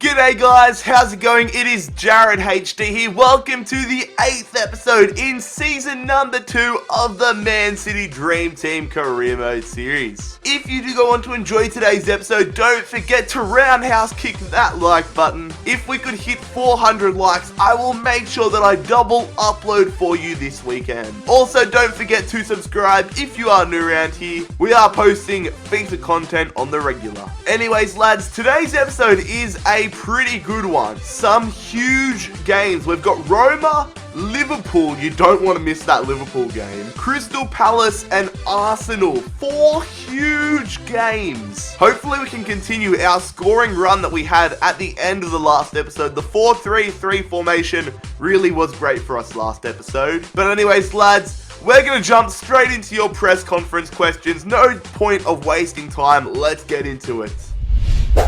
G'day guys, how's it going? It is JarradHD here. Welcome to the 8th episode in season number 2 of the Man City Dream Team Career Mode series. If you do go on to enjoy today's episode, don't forget to roundhouse kick that like button. If we could hit 400 likes, I will make sure that I double upload for you this weekend. Also, don't forget to subscribe if you are new around here. We are posting FIFA content on the regular. Anyways lads, today's episode is a pretty good one. Some huge games. We've got Roma, Liverpool. You don't want to miss that Liverpool game. Crystal Palace and Arsenal. 4 huge games. Hopefully we can continue our scoring run that we had at the end of the last episode. The 4-3-3 formation really was great for us last episode. But anyways lads, we're going to jump straight into your press conference questions. No point of wasting time. Let's get into it.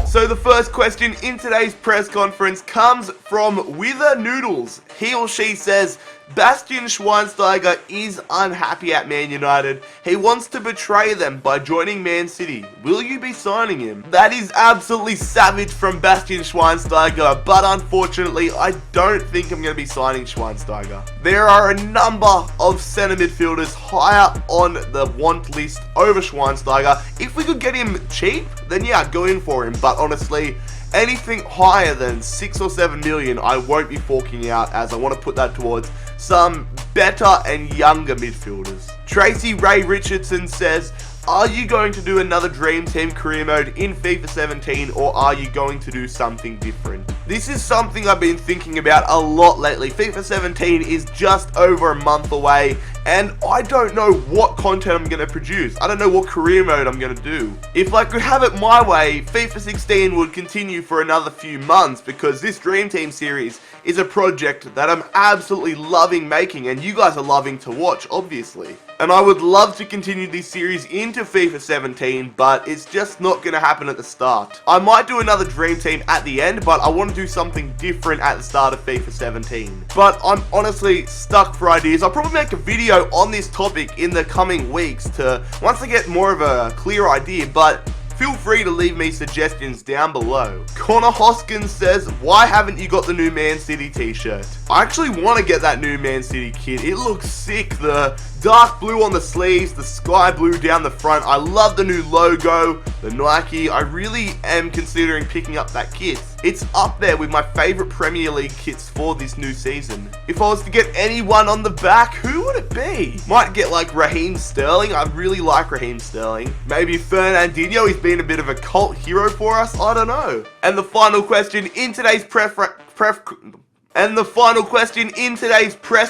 So the first question in today's press conference comes from Wither Noodles. He or she says, Bastian Schweinsteiger is unhappy at Man United. He wants to betray them by joining Man City. Will you be signing him? That is absolutely savage from Bastian Schweinsteiger, but unfortunately, I don't think I'm going to be signing Schweinsteiger. There are a number of centre midfielders higher on the want list over Schweinsteiger. If we could get him cheap, then yeah, go in for him. But honestly, anything higher than 6 or 7 million, I won't be forking out, as I want to put that towards some better and younger midfielders. Tracy Ray Richardson says, are you going to do another Dream Team Career Mode in FIFA 17, or are you going to do something different? This is something I've been thinking about a lot lately. FIFA 17 is just over a month away, and I don't know what content I'm going to produce. I don't know what career mode I'm going to do. If I could have it my way, FIFA 16 would continue for another few months, because this Dream Team series is a project that I'm absolutely loving making, and you guys are loving to watch, obviously. And I would love to continue this series into FIFA 17, but it's just not going to happen at the start. I might do another Dream Team at the end, but I want to do something different at the start of FIFA 17. But I'm honestly stuck for ideas. I'll probably make a video on this topic in the coming weeks to once I get more of a clear idea, but feel free to leave me suggestions down below. Connor Hoskins says, why haven't you got the new Man City t-shirt? I actually want to get that new Man City kit. It looks sick. The dark blue on the sleeves, the sky blue down the front. I love the new logo, the Nike. I really am considering picking up that kit. It's up there with my favorite Premier League kits for this new season. If I was to get anyone on the back, who would it be? Might get like Raheem Sterling. I really like Raheem Sterling. Maybe Fernandinho. He's been a bit of a cult hero for us. I don't know. And the final question in today's press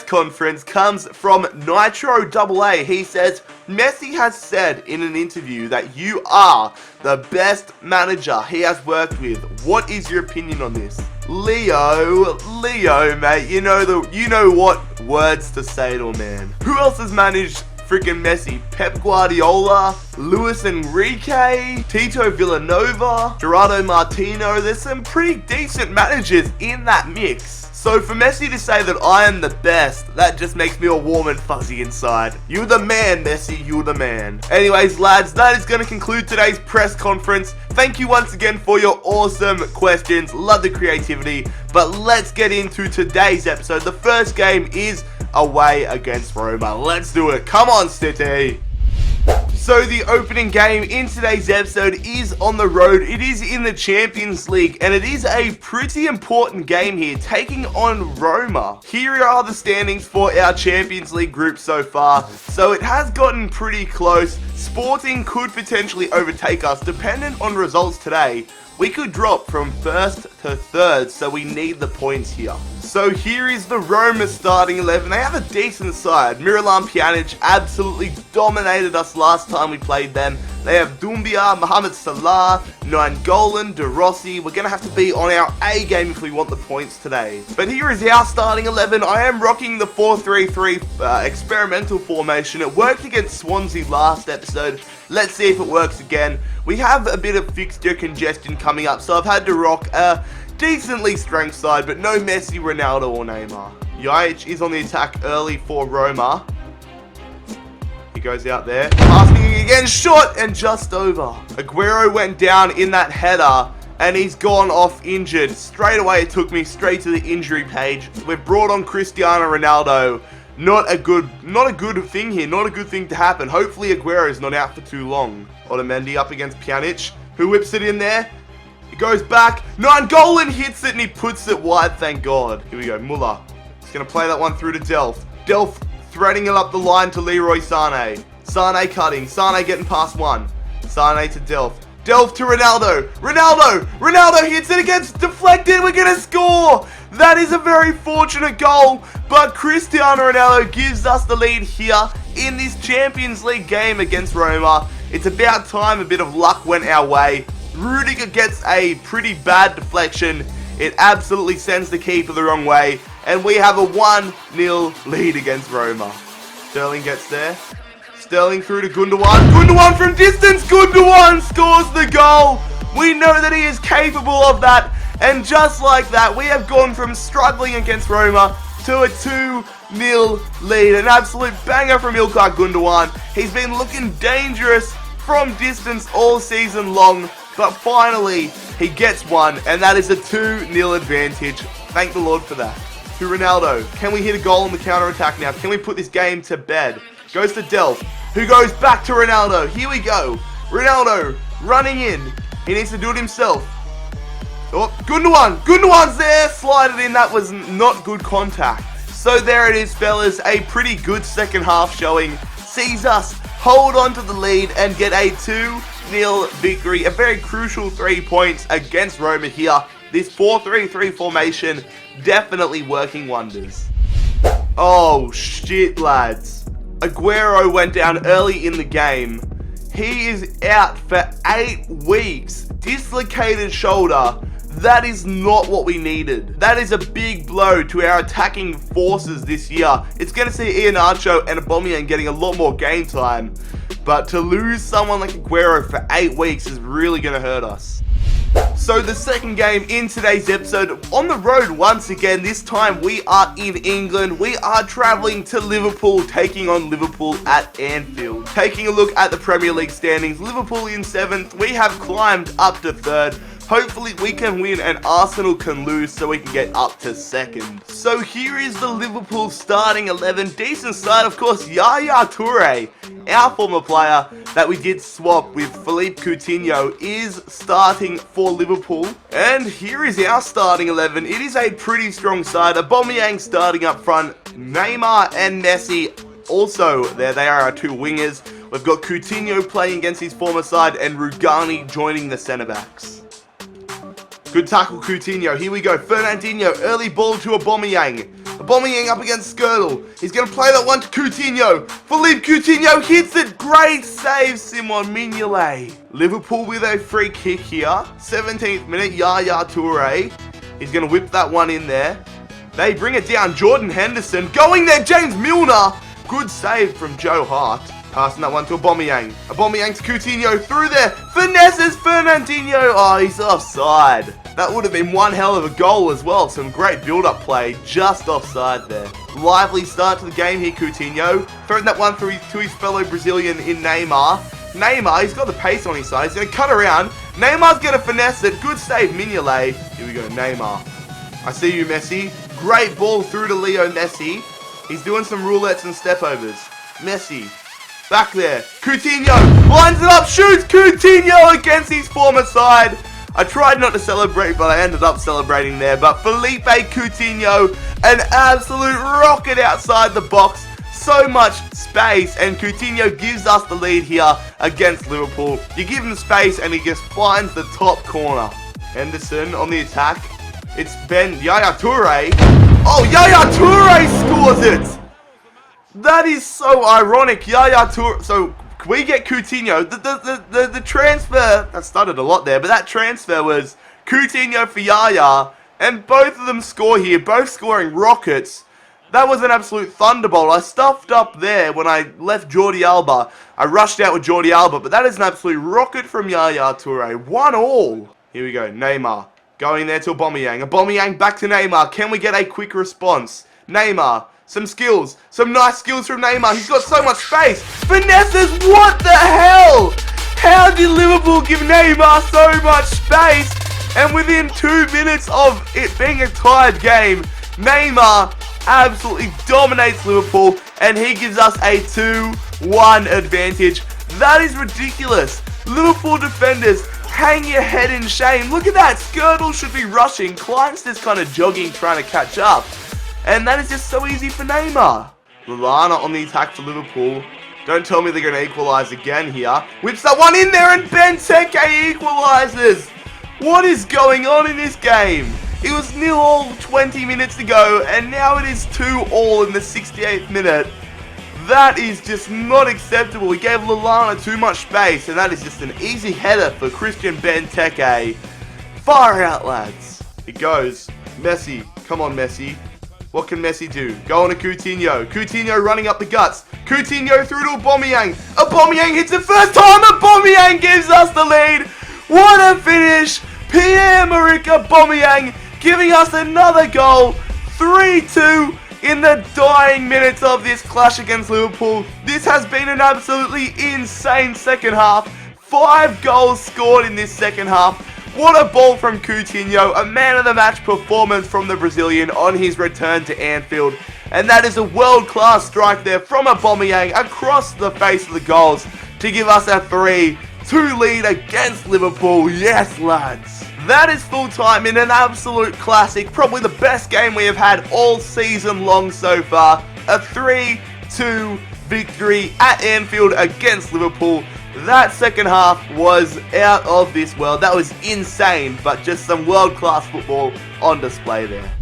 conference comes from Nitro AA. He says, Messi has said in an interview that you are the best manager he has worked with. What is your opinion on this? Leo, mate, you know what words to say to a man. Who else has managed freaking Messi? Pep Guardiola, Luis Enrique, Tito Villanova, Gerardo Martino. There's some pretty decent managers in that mix. So for Messi to say that I am the best, that just makes me all warm and fuzzy inside. You're the man, Messi, you're the man. Anyways, lads, that is going to conclude today's press conference. Thank you once again for your awesome questions. Love the creativity. But let's get into today's episode. The first game is away against Roma. Let's do it. Come on, City. So the opening game in today's episode is on the road. It is in the Champions League, and it is a pretty important game here, taking on Roma. Here are the standings for our Champions League group so far. So it has gotten pretty close. Sporting could potentially overtake us, dependent on results today. We could drop from first to third, so we need the points here. So here is the Roma starting 11. They have a decent side. Miralem Pjanic absolutely dominated us last time we played them. They have Doumbia, Mohamed Salah, Nainggolan, De Rossi. We're going to have to be on our A game if we want the points today. But here is our starting 11. I am rocking the 4-3-3 experimental formation. It worked against Swansea last episode. Let's see if it works again. We have a bit of fixture congestion coming up, so I've had to rock a decently strength side, but no Messi, Ronaldo or Neymar. Yaich is on the attack early for Roma. He goes out there, passing again, short and just over. Aguero went down in that header, and he's gone off injured. Straight away, it took me straight to the injury page. We've brought on Cristiano Ronaldo. Not a good thing here. Not a good thing to happen. Hopefully, Aguero's not out for too long. Otamendi up against Pjanic, who whips it in there. It goes back. Nainggolan hits it, and he puts it wide, thank God. Here we go, Muller. He's going to play that one through to Delph. Delph threading it up the line to Leroy Sané. Sané cutting. Sané getting past one. Sané to Delph. Delph to Ronaldo. Ronaldo hits it against deflected. We're going to score. That is a very fortunate goal. But Cristiano Ronaldo gives us the lead here in this Champions League game against Roma. It's about time a bit of luck went our way. Rudiger gets a pretty bad deflection. It absolutely sends the keeper the wrong way. And we have a 1-0 lead against Roma. Sterling gets there. Sterling through to Gundogan. Gundogan from distance. Gundogan scores the goal. We know that he is capable of that. And just like that, we have gone from struggling against Roma to a 2-0 lead. An absolute banger from Ilkay Gundogan. He's been looking dangerous from distance all season long. But finally, he gets one. And that is a 2-0 advantage. Thank the Lord for that. To Ronaldo. Can we hit a goal on the counter-attack now? Can we put this game to bed? Goes to Delph, who goes back to Ronaldo. Here we go. Ronaldo running in. He needs to do it himself. Oh, Gundogan. Gundogan's there. Slide it in. That was not good contact. So there it is, fellas. A pretty good second half showing. Sees us hold on to the lead and get a 2-0 victory. A very crucial 3 points against Roma here. This 4-3-3 formation definitely working wonders. Oh, shit, lads. Aguero went down early in the game. He is out for 8 weeks. Dislocated shoulder. That is not what we needed. That is a big blow to our attacking forces this year. It's going to see Iheanacho and Aubameyang getting a lot more game time. But to lose someone like Aguero for 8 weeks is really going to hurt us. So the second game in today's episode, on the road once again. This time we are in England. We are travelling to Liverpool, taking on Liverpool at Anfield. Taking a look at the Premier League standings, Liverpool in 7th. We have climbed up to 3rd. Hopefully we can win and Arsenal can lose so we can get up to 2nd. So here is the Liverpool starting 11. Decent start, of course. Yaya Toure, our former player that we did swap with Philippe Coutinho, is starting for Liverpool. And here is our starting 11. It is a pretty strong side. Aubameyang starting up front. Neymar and Messi also there. They are our 2 wingers. We've got Coutinho playing against his former side and Rugani joining the centre-backs. Good tackle, Coutinho. Here we go. Fernandinho, early ball to Aubameyang. Aubameyang up against Skirtle. He's going to play that one to Coutinho. Philippe Coutinho hits it. Great save, Simon Mignolet. Liverpool with a free kick here. 17th minute, Yaya Toure. He's going to whip that one in there. They bring it down. Jordan Henderson going there. James Milner. Good save from Joe Hart. Passing that one to Aubameyang. Aubameyang to Coutinho through there. Finesses Fernandinho. Oh, he's offside. That would have been one hell of a goal as well. Some great build-up play. Just offside there. Lively start to the game here, Coutinho. Throwing that one to his fellow Brazilian in Neymar. Neymar, he's got the pace on his side. He's going to cut around. Neymar's going to finesse it. Good save, Mignolet. Here we go, Neymar. I see you, Messi. Great ball through to Leo Messi. He's doing some roulettes and stepovers. Messi. Back there. Coutinho lines it up, shoots Coutinho against his former side. I tried not to celebrate, but I ended up celebrating there. But Felipe Coutinho, an absolute rocket outside the box. So much space, and Coutinho gives us the lead here against Liverpool. You give him space, and he just finds the top corner. Henderson on the attack. It's Yaya Toure. Oh, Yaya Toure scores it! That is so ironic. Yaya Toure. So we get Coutinho. The transfer, that started a lot there, but that transfer was Coutinho for Yaya, and both of them score here, both scoring rockets. That was an absolute thunderbolt. I stuffed up there when I left Jordi Alba. I rushed out with Jordi Alba, but that is an absolute rocket from Yaya Toure. 1-1. Here we go, Neymar. Going there to Aubameyang. Aubameyang back to Neymar. Can we get a quick response? Neymar. Some skills. Some nice skills from Neymar. He's got so much space. Finesses, what the hell? How did Liverpool give Neymar so much space? And within 2 minutes of it being a tied game, Neymar absolutely dominates Liverpool and he gives us a 2-1 advantage. That is ridiculous. Liverpool defenders, hang your head in shame. Look at that. Skirtle should be rushing. Klein's just kind of jogging, trying to catch up. And that is just so easy for Neymar. Lallana on the attack for Liverpool. Don't tell me they're going to equalise again here. Whips that one in there and Benteke equalises. What is going on in this game? It was 0-0 20 minutes ago and now it is 2-2 in the 68th minute. That is just not acceptable. We gave Lallana too much space and that is just an easy header for Christian Benteke. Far out, lads. It goes. Messi. Come on, Messi. What can Messi do? Go on to Coutinho. Coutinho running up the guts. Coutinho through to Aubameyang. Aubameyang hits it first time. Aubameyang gives us the lead. What a finish. Pierre-Emerick Aubameyang giving us another goal. 3-2 in the dying minutes of this clash against Liverpool. This has been an absolutely insane second half. 5 goals scored in this second half. What a ball from Coutinho, a man of the match performance from the Brazilian on his return to Anfield. And that is a world-class strike there from Aubameyang across the face of the goals to give us a 3-2 lead against Liverpool. Yes, lads. That is full time in an absolute classic, probably the best game we have had all season long so far. A 3-2 victory at Anfield against Liverpool. That second half was out of this world. That was insane, but just some world-class football on display there.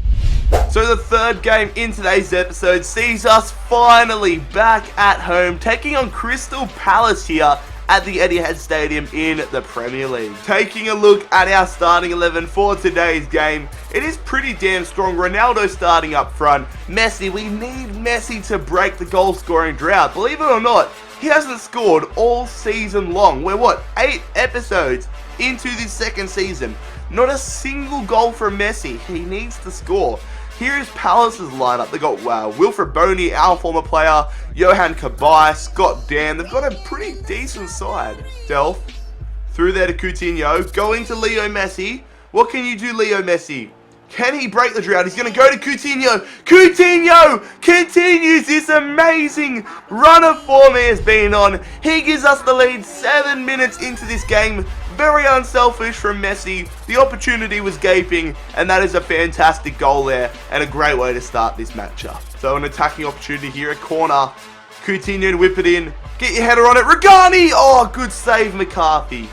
So the third game in today's episode sees us finally back at home, taking on Crystal Palace here at the Etihad Stadium in the Premier League. Taking a look at our starting 11 for today's game, it is pretty damn strong. Ronaldo starting up front. Messi, we need Messi to break the goal scoring drought. Believe it or not, he hasn't scored all season long. We're 8 episodes into this second season. Not a single goal from Messi. He needs to score. Here is Palace's lineup. They got Wilfred Boney, our former player, Johan Cabaye, Scott Dan. They've got a pretty decent side. Delph through there to Coutinho, going to Leo Messi. What can you do, Leo Messi? Can he break the drought? He's going to go to Coutinho. Coutinho continues this amazing run of form he has been on. He gives us the lead 7 minutes into this game. Very unselfish from Messi. The opportunity was gaping, and that is a fantastic goal there, and a great way to start this matchup. So an attacking opportunity here, a corner. Coutinho to whip it in. Get your header on it. Regani! Oh, good save, McCarthy.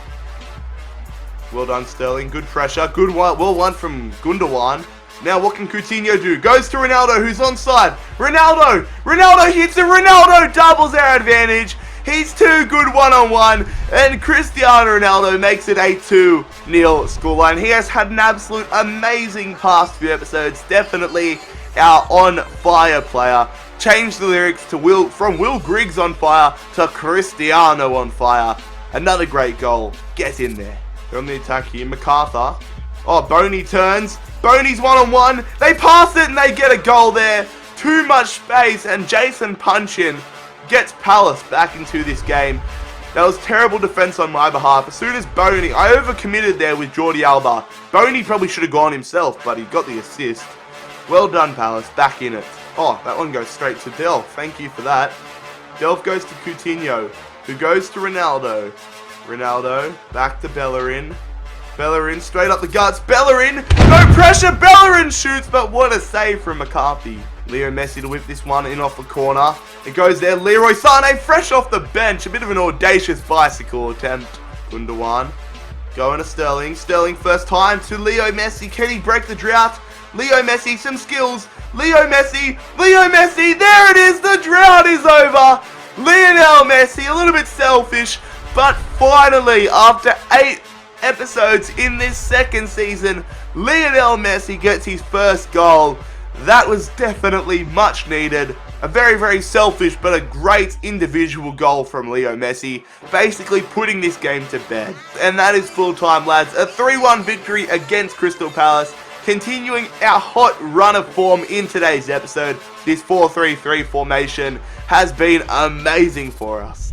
Well done, Sterling. Good pressure. Good one. Well won from Gundogan. Now what can Coutinho do? Goes to Ronaldo, who's onside. Ronaldo! Ronaldo hits it. Ronaldo doubles our advantage. He's too good one-on-one. And Cristiano Ronaldo makes it a 2-0 scoreline. He has had an absolute amazing past few episodes. Definitely our on-fire player. Changed the lyrics to from Will Griggs on fire to Cristiano on fire. Another great goal. Get in there. They're on the attack here. MacArthur. Oh, Boney turns. Boney's one-on-one. They pass it and they get a goal there. Too much space, and Jason Punchin gets Palace back into this game. That was terrible defense on my behalf. As soon as Boney, I overcommitted there with Jordi Alba. Boney probably should have gone himself, but he got the assist. Well done, Palace. Back in it. Oh, that one goes straight to Delph. Thank you for that. Delph goes to Coutinho, who goes to Ronaldo. Ronaldo, back to Bellerin. Bellerin, straight up the guts. Bellerin, no pressure. Bellerin shoots, but what a save from McCarthy. Leo Messi to whip this one in off the corner. It goes there. Leroy Sané, fresh off the bench. A bit of an audacious bicycle attempt. Gundogan. Going to Sterling. Sterling first time to Leo Messi. Can he break the drought? Leo Messi, some skills. Leo Messi. Leo Messi. There it is. The drought is over. Lionel Messi, a little bit selfish. But finally, after 8 episodes in this second season, Lionel Messi gets his first goal. That was definitely much needed. A very, very selfish but a great individual goal from Leo Messi, basically putting this game to bed. And that is full time, lads. A 3-1 victory against Crystal Palace, continuing our hot run of form in today's episode. This 4-3-3 formation has been amazing for us.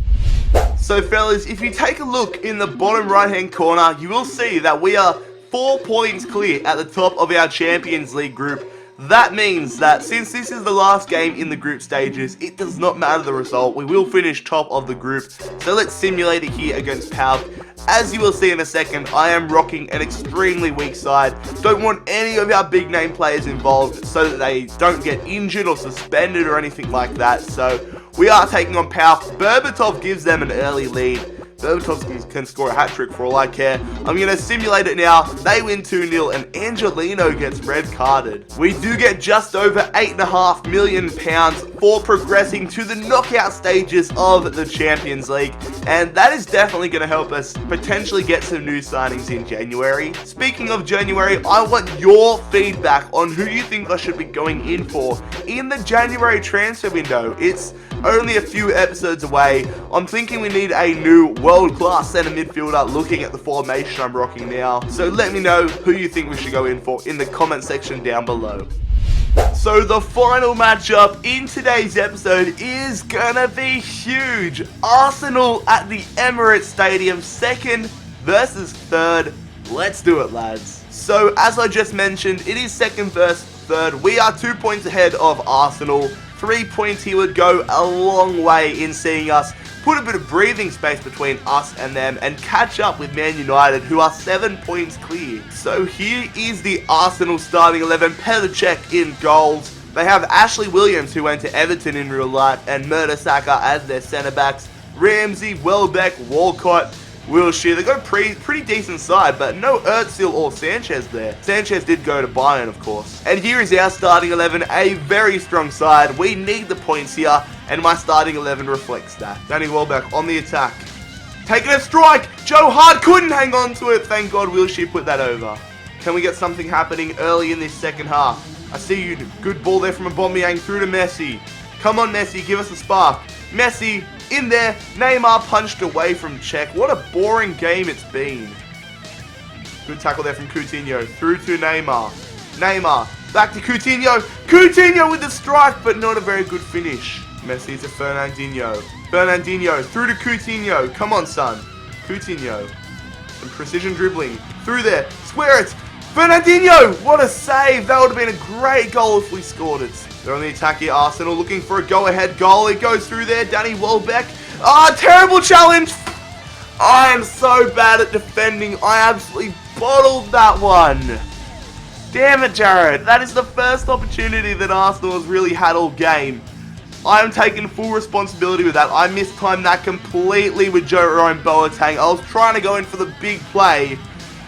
So fellas, if you take a look in the bottom right hand corner, you will see that we are 4 points clear at the top of our Champions League group. That means that since this is the last game in the group stages, it does not matter the result. We will finish top of the group. So let's simulate it here against PAOK. As you will see in a second, I am rocking an extremely weak side. Don't want any of our big name players involved so that they don't get injured or suspended or anything like that. So we are taking on PAOK. Berbatov gives them an early lead. Berbatov can score a hat-trick for all I care. I'm going to simulate it now. They win 2-0 and Angelino gets red-carded. We do get just over £8.5 million for progressing to the knockout stages of the Champions League. And that is definitely going to help us potentially get some new signings in January. Speaking of January, I want your feedback on who you think I should be going in for in the January transfer window. It's only a few episodes away. I'm thinking we need a new world-class centre midfielder looking at the formation I'm rocking now. So let me know who you think we should go in for in the comment section down below. So the final matchup in today's episode is gonna be huge. Arsenal at the Emirates Stadium, second versus third. Let's do it, lads. So as I just mentioned, it is second versus third. We are 2 points ahead of Arsenal. 3 points here would go a long way in seeing us put a bit of breathing space between us and them and catch up with Man United, who are 7 points clear. So here is the Arsenal starting 11. Petr in goals. They have Ashley Williams, who went to Everton in real life, and Mertesacker as their centre-backs. Ramsey, Welbeck, Walcott, Wilshere. They got a pretty decent side, but no Özil or Sanchez there. Sanchez did go to Bayern, of course. And here is our starting 11, a very strong side. We need the points here, and my starting 11 reflects that. Danny Welbeck on the attack. Taking a strike! Joe Hart couldn't hang on to it. Thank God Wilshere put that over. Can we get something happening early in this second half? I see you. Good ball there from Aubameyang through to Messi. Come on, Messi, give us a spark. Messi in there. Neymar punched away from Czech. What a boring game it's been. Good tackle there from Coutinho. Through to Neymar. Neymar back to Coutinho. Coutinho with the strike, but not a very good finish. Messi to Fernandinho. Fernandinho through to Coutinho. Come on, son. Coutinho. Some precision dribbling. Through there. Square it. Fernandinho! What a save! That would have been a great goal if we scored it. They're on the attack here. Arsenal looking for a go-ahead goal. It goes through there. Danny Welbeck. Ah, terrible challenge! I am so bad at defending. I absolutely bottled that one. Damn it, Jared. That is the first opportunity that Arsenal has really had all game. I am taking full responsibility with that. I mistimed that completely with Jerome Boateng. I was trying to go in for the big play,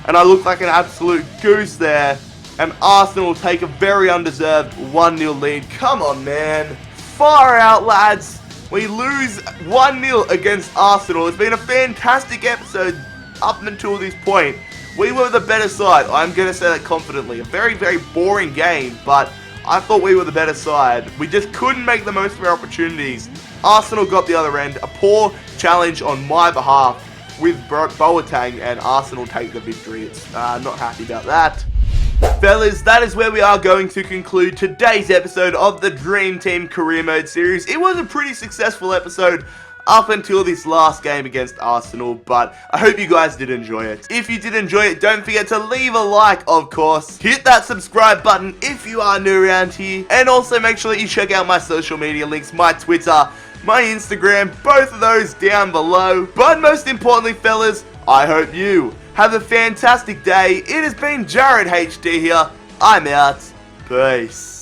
and I looked like an absolute goose there. And Arsenal will take a very undeserved 1-0 lead. Come on, man. Far out, lads. We lose 1-0 against Arsenal. It's been a fantastic episode up until this point. We were the better side. I'm going to say that confidently. A very, very boring game, but I thought we were the better side. We just couldn't make the most of our opportunities. Arsenal got the other end. A poor challenge on my behalf with Boateng, and Arsenal take the victory. It's not happy about that. Fellas, that is where we are going to conclude today's episode of the Dream Team Career Mode series. It was a pretty successful episode up until this last game against Arsenal, but I hope you guys did enjoy it. If you did enjoy it, don't forget to leave a like, of course. Hit that subscribe button if you are new around here, and also make sure that you check out my social media links, my Twitter, my Instagram, both of those down below. But most importantly, fellas, I hope you have a fantastic day. It has been JarradHD here. I'm out. Peace.